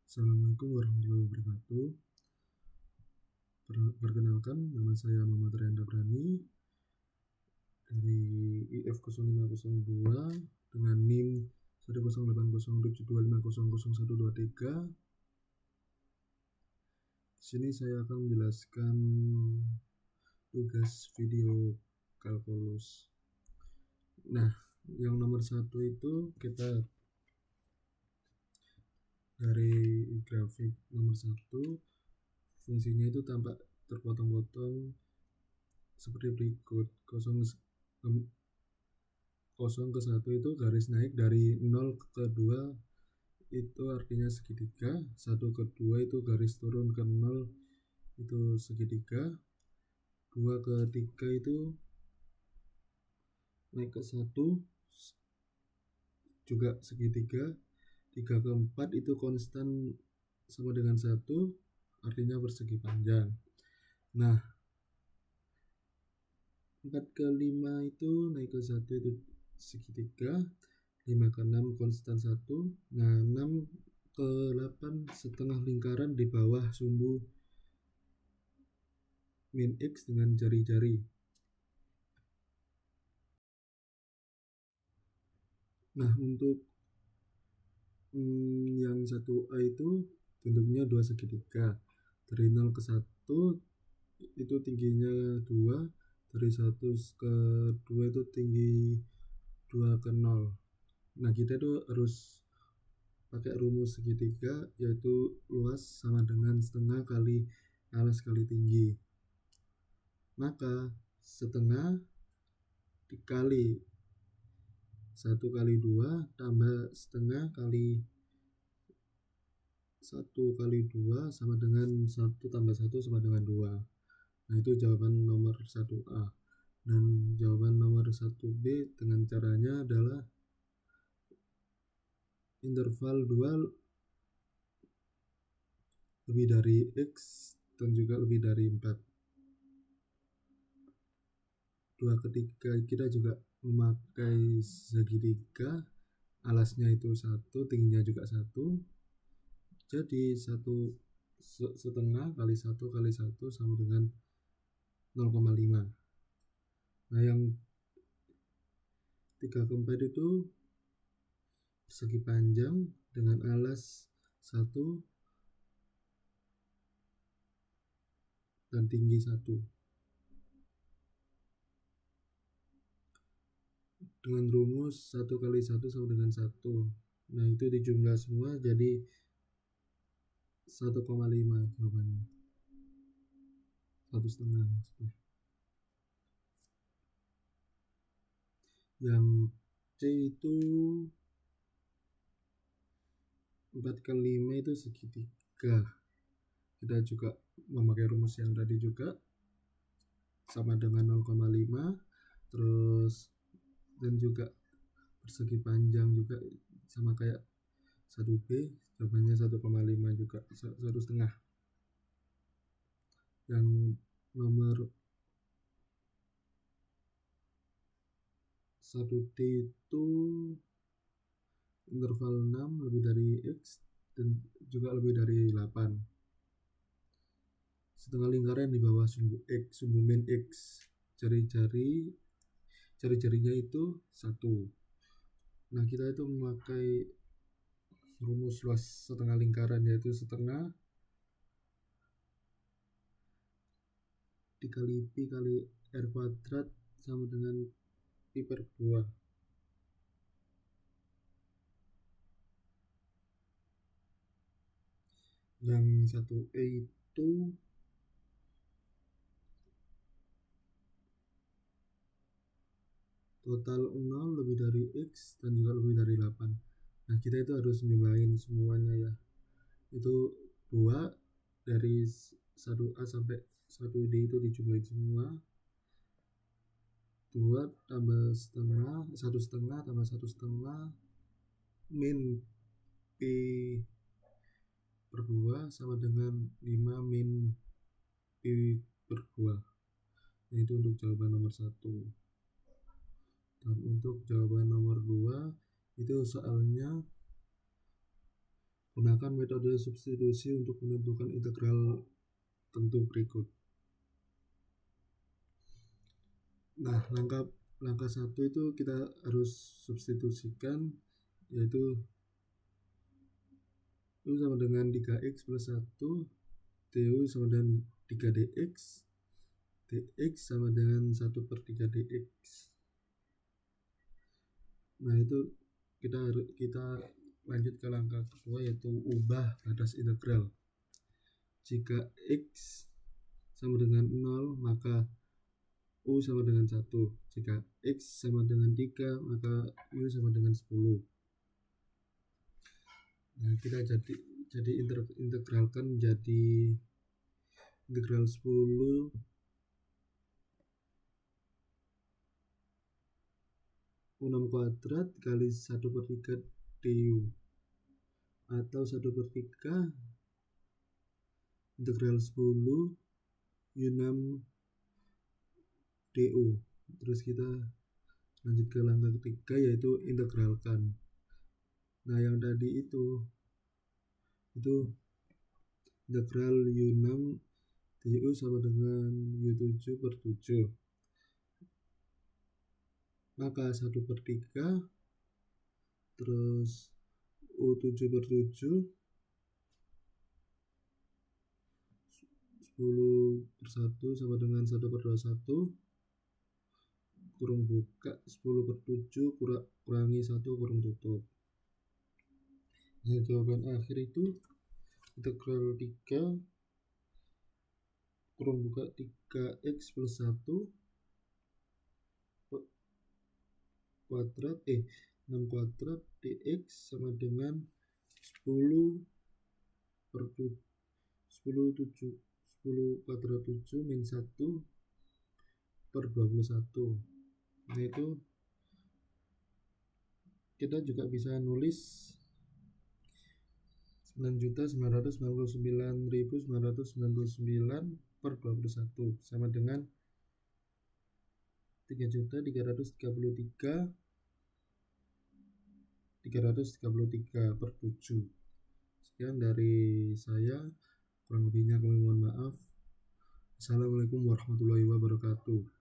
Assalamualaikum warahmatullahi wabarakatuh. Perkenalkan, nama saya Muhammad Renda Prani dari IF 0502 dengan NIM 1080725000123. Di sini saya akan menjelaskan tugas video kalkulus. Nah, yang nomor 1 itu kita dari grafik nomor 1, fungsinya itu tampak terpotong-potong seperti berikut. 0 ke 1 itu garis naik dari 0 ke 2 itu artinya segitiga, 1 ke 2 itu garis turun ke 0 itu segitiga, 2 ke 3 itu naik ke 1 juga segitiga, 3 ke 4 itu konstan sama dengan 1 artinya persegi panjang. Nah, 4 ke 5 itu naik ke 1 itu segitiga, 5 ke 6 konstan 1. Nah, 6 ke 8 setengah lingkaran di bawah sumbu min X dengan jari-jari. Nah, untuk yang 1A itu bentuknya 2 segitiga. Dari 0 ke 1 itu tingginya 2, dari 1 ke 2 itu tinggi 2 ke 0. Nah, kita itu harus pakai rumus segitiga, yaitu luas sama dengan setengah kali alas kali tinggi. Maka setengah dikali 1 kali 2 tambah setengah kali 1 kali 2 sama dengan 1 tambah 1 sama dengan 2. Nah, itu jawaban nomor 1A. Dan jawaban nomor 1B dengan caranya adalah interval 2 lebih dari X dan juga lebih dari 4. 2 ketika kita juga memakai segitiga, alasnya itu 1, tingginya juga 1. Jadi 1 setengah kali 1 kali 1 sama dengan 0,5. Nah, yang 3 ke 4 itu persegi panjang dengan alas 1 dan tinggi 1. Dengan rumus 1 kali 1 sama dengan 1. Nah, itu dijumlah semua jadi 1,5 jawabannya. 1,5 maksudnya. Yang C itu 4 ke 5 itu segitiga. Kita juga memakai rumus yang tadi juga sama dengan 0,5, terus dan juga persegi panjang juga sama kayak 1B, jawabannya 1,5 juga, 1,5. Yang nomor 1D itu interval 6 lebih dari X dan juga lebih dari 8. Setengah lingkaran di bawah sumbu X, sumbu min X. Jari-jarinya itu 1. Nah, kita itu memakai rumus luas setengah lingkaran, yaitu setengah dikali pi kali r kuadrat sama dengan pi per 2. Yang 1E itu total 0 lebih dari X dan juga lebih dari 8. Nah, kita itu harus menjumlahin semuanya ya. Itu 2 dari 1A sampai 1D itu dijumlahin semua. 2 tambah setengah, 1,5 tambah 1,5 min pi per 2 sama dengan 5 min pi per 2. Nah, itu untuk jawaban nomor 1. Dan untuk jawaban nomor 2 itu soalnya Gunakan metode substitusi untuk menentukan integral tentu berikut. Nah, langkah 1 itu kita harus substitusikan, yaitu U sama dengan 3x plus 1, du sama dengan 3 dx, dx sama dengan 1 per 3 dx. Nah, itu kita lanjut ke langkah kedua, yaitu ubah batas integral. Jika x sama dengan 0, maka U sama dengan 1. Jika x sama dengan 3, maka U sama dengan 10. Nah, kita jadi integralkan menjadi integral 10 U6 kuadrat kali 1 per 3 du, atau 1 per 3 integral 10 U6 du. Terus kita lanjut ke langkah ketiga, yaitu integralkan. Nah, yang tadi itu integral U6 du sama dengan U7 per 7. Maka 1 per 3 terus U7 per 7, 10 per 1 sama dengan 1 per 21, kurung buka, 10 per 7 kurangi 1 kurung tutup. Nah, jawaban akhir itu integral 3 kurung buka 3x plus 1 kuadrat 6 kuadrat dx sama dengan 10 per 10 kuadrat 7 min 1 per 21. Nah, itu kita juga bisa nulis 9.999.999 per 21 sama dengan 3.333.333 per 7. Sekian dari saya, kurang lebihnya kami mohon maaf. Assalamualaikum warahmatullahi wabarakatuh.